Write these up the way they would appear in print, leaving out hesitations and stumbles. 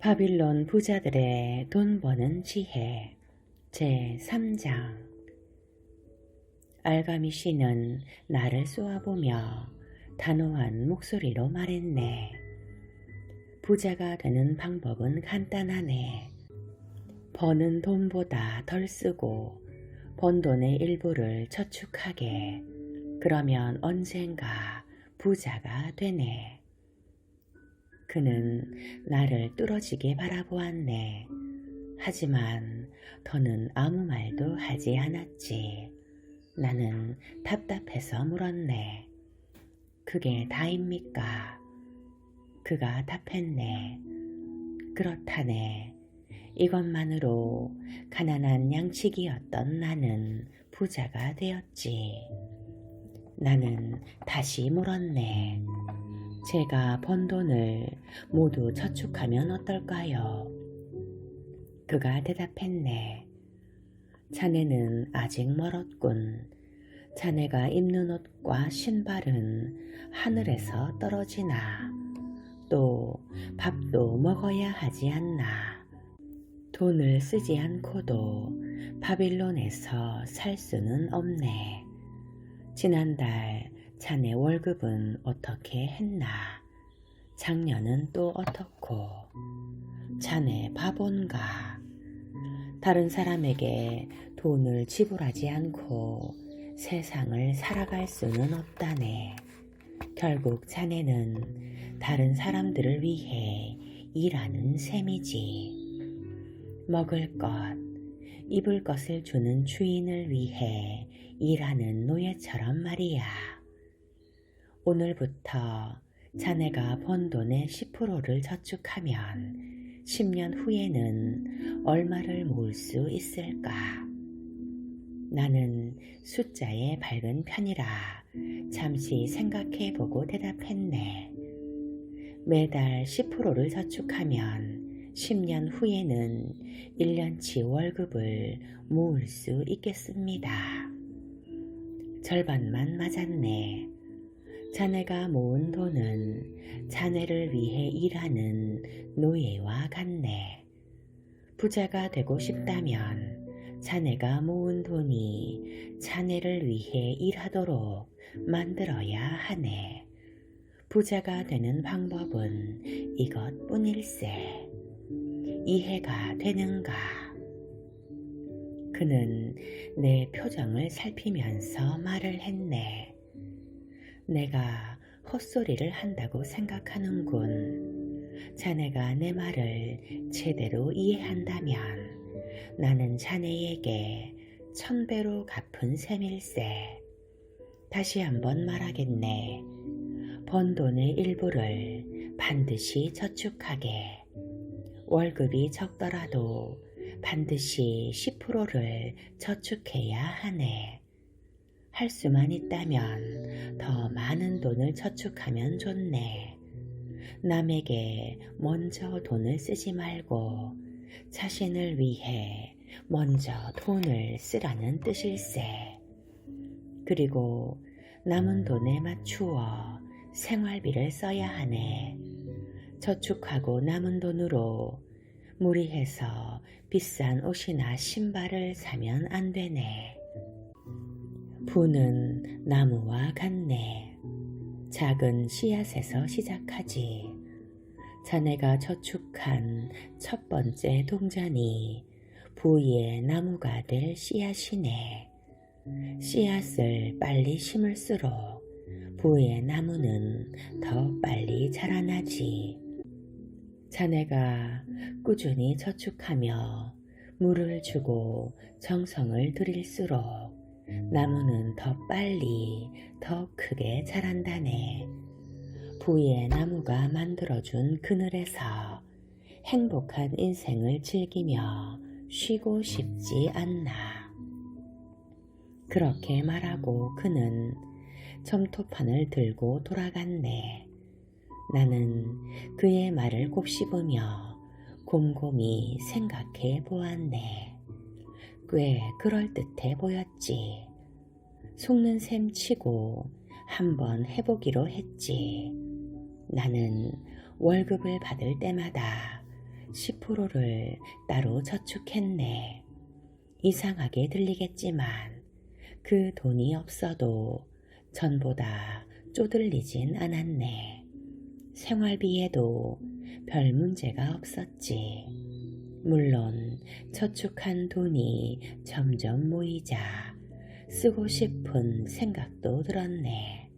바빌론 부자들의 돈 버는 지혜 제3장. 알가미 씨는 나를 쏘아보며 단호한 목소리로 말했네. 부자가 되는 방법은 간단하네. 버는 돈보다 덜 쓰고 번 돈의 일부를 저축하게. 그러면 언젠가 부자가 되네. 그는 나를 뚫어지게 바라보았네. 하지만 더는 아무 말도 하지 않았지. 나는 답답해서 물었네. 그게 다입니까? 그가 답했네. 그렇다네. 이것만으로 가난한 양치기였던 나는 부자가 되었지. 나는 다시 물었네. 제가 번 돈을 모두 저축하면 어떨까요? 그가 대답했네. 자네는 아직 멀었군. 자네가 입는 옷과 신발은 하늘에서 떨어지나. 또 밥도 먹어야 하지 않나. 돈을 쓰지 않고도 바빌론에서 살 수는 없네. 지난달 자네 월급은 어떻게 했나? 작년은 또 어떻고? 자네 바본가? 다른 사람에게 돈을 지불하지 않고 세상을 살아갈 수는 없다네. 결국 자네는 다른 사람들을 위해 일하는 셈이지. 먹을 것, 입을 것을 주는 주인을 위해 일하는 노예처럼 말이야. 오늘부터 자네가 번 돈의 10%를 저축하면 10년 후에는 얼마를 모을 수 있을까? 나는 숫자에 밝은 편이라 잠시 생각해보고 대답했네. 매달 10%를 저축하면 10년 후에는 1년치 월급을 모을 수 있겠습니다. 절반만 맞았네. 자네가 모은 돈은 자네를 위해 일하는 노예와 같네. 부자가 되고 싶다면 자네가 모은 돈이 자네를 위해 일하도록 만들어야 하네. 부자가 되는 방법은 이것뿐일세. 이해가 되는가? 그는 내 표정을 살피면서 말을 했네. 내가 헛소리를 한다고 생각하는군. 자네가 내 말을 제대로 이해한다면 나는 자네에게 1000배로 갚은 셈일세. 다시 한번 말하겠네. 번 돈의 일부를 반드시 저축하게. 월급이 적더라도 반드시 10%를 저축해야 하네. 할 수만 있다면 더 많은 돈을 저축하면 좋네. 남에게 먼저 돈을 쓰지 말고 자신을 위해 먼저 돈을 쓰라는 뜻일세. 그리고 남은 돈에 맞추어 생활비를 써야 하네. 저축하고 남은 돈으로 무리해서 비싼 옷이나 신발을 사면 안 되네. 부는 나무와 같네. 작은 씨앗에서 시작하지. 자네가 저축한 첫 번째 동전이 부의 나무가 될 씨앗이네. 씨앗을 빨리 심을수록 부의 나무는 더 빨리 자라나지. 자네가 꾸준히 저축하며 물을 주고 정성을 들일수록 나무는 더 빨리 더 크게 자란다네. 부의 나무가 만들어준 그늘에서 행복한 인생을 즐기며 쉬고 싶지 않나. 그렇게 말하고 그는 점토판을 들고 돌아갔네. 나는 그의 말을 곱씹으며 곰곰이 생각해 보았네. 꽤 그럴듯해 보였지. 속는 셈 치고 한번 해보기로 했지. 나는 월급을 받을 때마다 10%를 따로 저축했네. 이상하게 들리겠지만 그 돈이 없어도 전보다 쪼들리진 않았네. 생활비에도 별 문제가 없었지. 물론 저축한 돈이 점점 모이자 쓰고 싶은 생각도 들었네.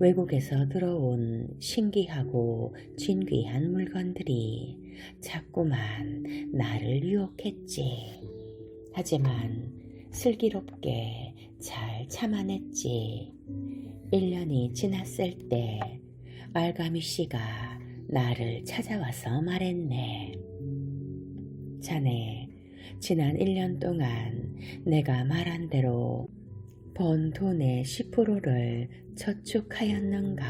외국에서 들어온 신기하고 진귀한 물건들이 자꾸만 나를 유혹했지. 하지만 슬기롭게 잘 참아냈지. 1년이 지났을 때 알가미 씨가 나를 찾아와서 말했네. 자네, 지난 1년 동안 내가 말한 대로 번 돈의 10%를 저축하였는가?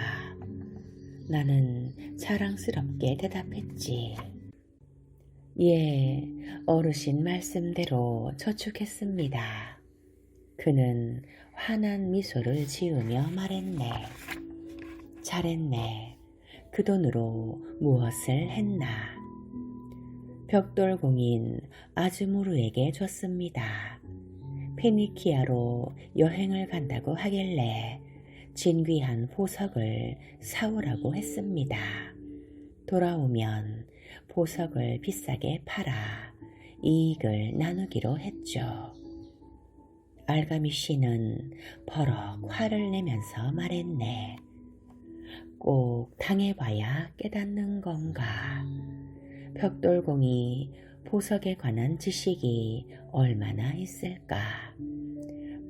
나는 자랑스럽게 대답했지. 예, 어르신 말씀대로 저축했습니다. 그는 환한 미소를 지으며 말했네. 잘했네. 그 돈으로 무엇을 했나? 벽돌공인 아즈무르에게 줬습니다. 페니키아로 여행을 간다고 하길래 진귀한 보석을 사오라고 했습니다. 돌아오면 보석을 비싸게 팔아 이익을 나누기로 했죠. 알가미 씨는 버럭 화를 내면서 말했네. 꼭 당해봐야 깨닫는 건가? 벽돌공이 보석에 관한 지식이 얼마나 있을까?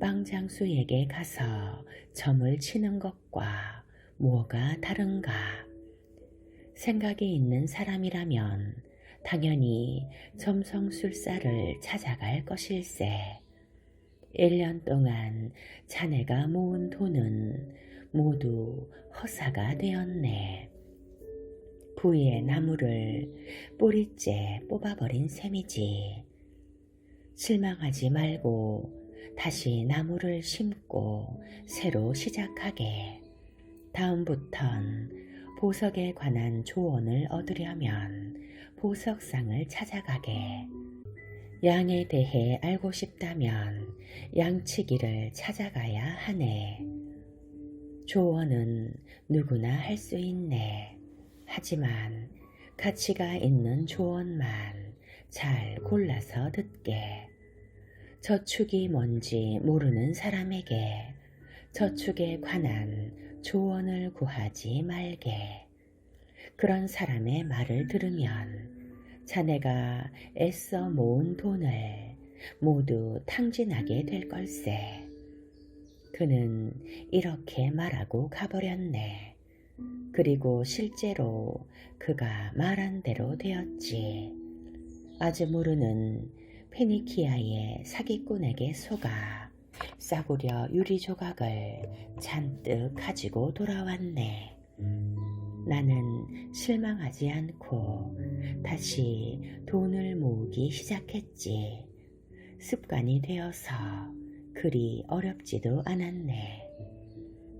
빵장수에게 가서 점을 치는 것과 뭐가 다른가? 생각이 있는 사람이라면 당연히 점성술사를 찾아갈 것일세. 1년 동안 자네가 모은 돈은 모두 허사가 되었네. 부의 나무를 뿌리째 뽑아버린 셈이지. 실망하지 말고 다시 나무를 심고 새로 시작하게. 다음부턴 보석에 관한 조언을 얻으려면 보석상을 찾아가게. 양에 대해 알고 싶다면 양치기를 찾아가야 하네. 조언은 누구나 할 수 있네. 하지만 가치가 있는 조언만 잘 골라서 듣게. 저축이 뭔지 모르는 사람에게 저축에 관한 조언을 구하지 말게. 그런 사람의 말을 들으면 자네가 애써 모은 돈을 모두 탕진하게 될 걸세. 그는 이렇게 말하고 가버렸네. 그리고 실제로 그가 말한 대로 되었지. 아즈무르는 페니키아의 사기꾼에게 속아 싸구려 유리 조각을 잔뜩 가지고 돌아왔네. 나는 실망하지 않고 다시 돈을 모으기 시작했지. 습관이 되어서 그리 어렵지도 않았네.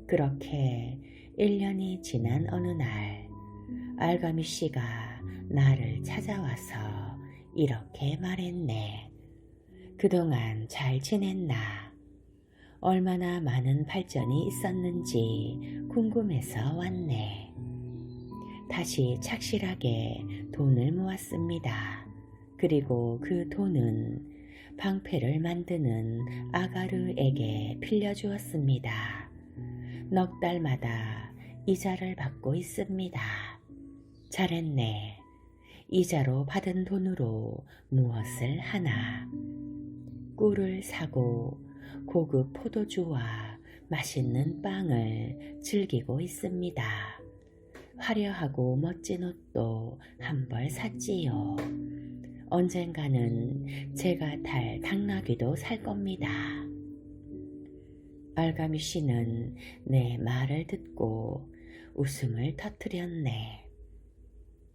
그렇게 1년이 지난 어느 날 알가미 씨가 나를 찾아와서 이렇게 말했네. 그동안 잘 지냈나? 얼마나 많은 발전이 있었는지 궁금해서 왔네. 다시 착실하게 돈을 모았습니다. 그리고 그 돈은 방패를 만드는 아가르에게 빌려주었습니다. 넉 달마다 이자를 받고 있습니다. 잘했네. 이자로 받은 돈으로 무엇을 하나? 꿀을 사고 고급 포도주와 맛있는 빵을 즐기고 있습니다. 화려하고 멋진 옷도 한 벌 샀지요. 언젠가는 제가 탈 당나귀도 살 겁니다. 알가미 씨는 내 말을 듣고 웃음을 터뜨렸네.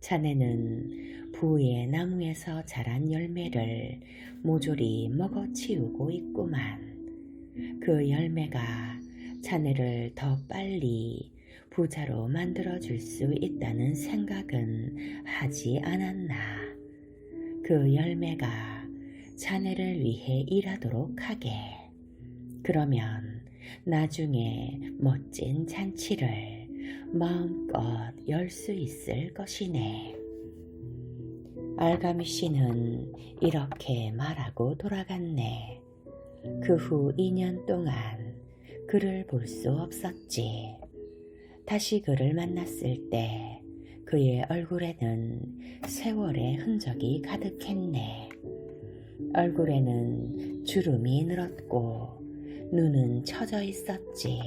자네는 부의 나무에서 자란 열매를 모조리 먹어치우고 있구만. 그 열매가 자네를 더 빨리 부자로 만들어줄 수 있다는 생각은 하지 않았나. 그 열매가 자네를 위해 일하도록 하게. 그러면 나중에 멋진 잔치를 마음껏 열 수 있을 것이네. 알가미 씨는 이렇게 말하고 돌아갔네. 그 후 2년 동안 그를 볼 수 없었지. 다시 그를 만났을 때 그의 얼굴에는 세월의 흔적이 가득했네. 얼굴에는 주름이 늘었고 눈은 처져 있었지.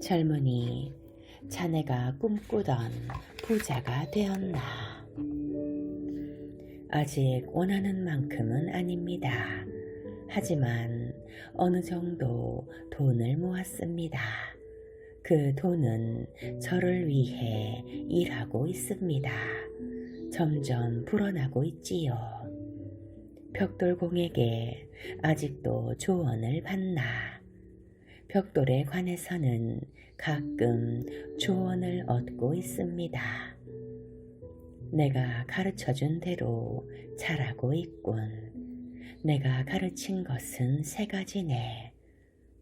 젊은이, 자네가 꿈꾸던 부자가 되었나? 아직 원하는 만큼은 아닙니다. 하지만 어느 정도 돈을 모았습니다. 그 돈은 저를 위해 일하고 있습니다. 점점 불어나고 있지요. 벽돌공에게 아직도 조언을 받나? 벽돌에 관해서는 가끔 조언을 얻고 있습니다. 내가 가르쳐준 대로 잘하고 있군. 내가 가르친 것은 3가지네.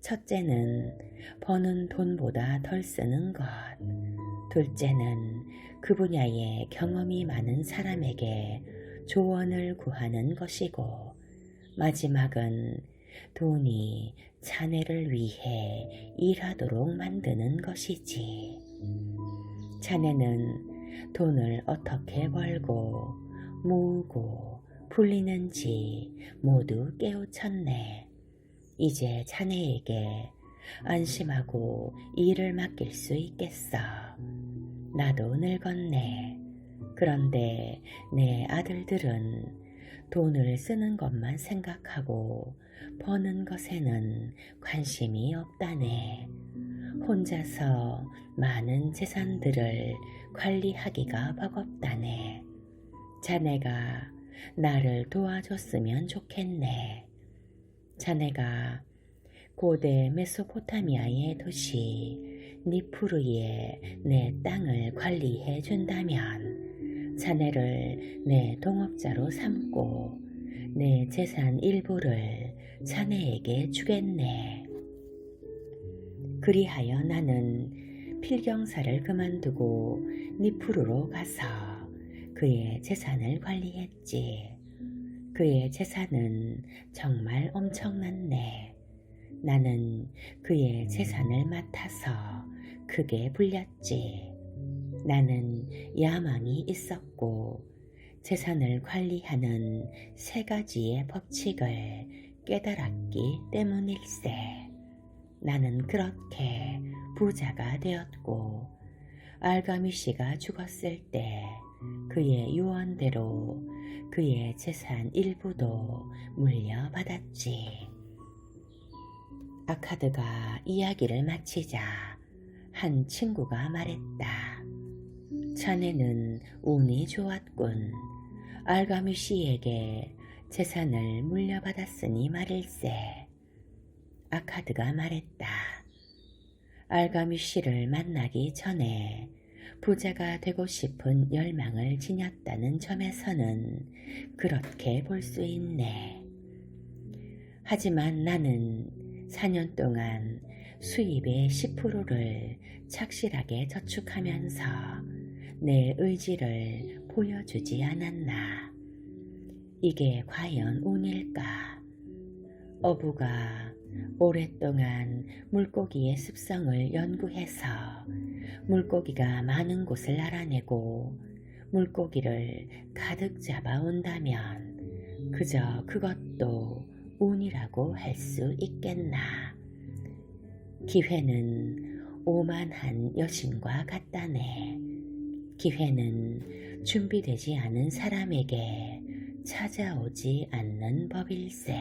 첫째는 버는 돈보다 덜 쓰는 것. 둘째는 그 분야에 경험이 많은 사람에게 조언을 구하는 것이고, 마지막은 돈이 자네를 위해 일하도록 만드는 것이지. 자네는 돈을 어떻게 벌고 모으고 불리는지 모두 깨우쳤네. 이제 자네에게 안심하고 일을 맡길 수 있겠어. 나도 늙었네. 그런데 내 아들들은 돈을 쓰는 것만 생각하고 버는 것에는 관심이 없다네. 혼자서 많은 재산들을 관리하기가 버겁다네. 자네가 나를 도와줬으면 좋겠네. 자네가 고대 메소포타미아의 도시 니푸르에 내 땅을 관리해 준다면 자네를 내 동업자로 삼고 내 재산 일부를 자네에게 주겠네. 그리하여 나는 필경사를 그만두고 니푸르로 가서 그의 재산을 관리했지. 그의 재산은 정말 엄청났네. 나는 그의 재산을 맡아서 크게 불렸지. 나는 야망이 있었고 재산을 관리하는 3가지의 법칙을 깨달았기 때문일세. 나는 그렇게 부자가 되었고 알가미 씨가 죽었을 때 그의 유언대로 그의 재산 일부도 물려받았지. 아카드가 이야기를 마치자 한 친구가 말했다. 자네는 운이 좋았군. 알가미 씨에게 재산을 물려받았으니 말일세. 아카드가 말했다. 알가미 씨를 만나기 전에 부자가 되고 싶은 열망을 지녔다는 점에서는 그렇게 볼 수 있네. 하지만 나는 4년 동안 수입의 10%를 착실하게 저축하면서 내 의지를 보여주지 않았나. 이게 과연 운일까? 어부가 오랫동안 물고기의 습성을 연구해서 물고기가 많은 곳을 알아내고 물고기를 가득 잡아온다면 그저 그것도 운이라고 할 수 있겠나. 기회는 오만한 여신과 같다네. 기회는 준비되지 않은 사람에게 찾아오지 않는 법일세.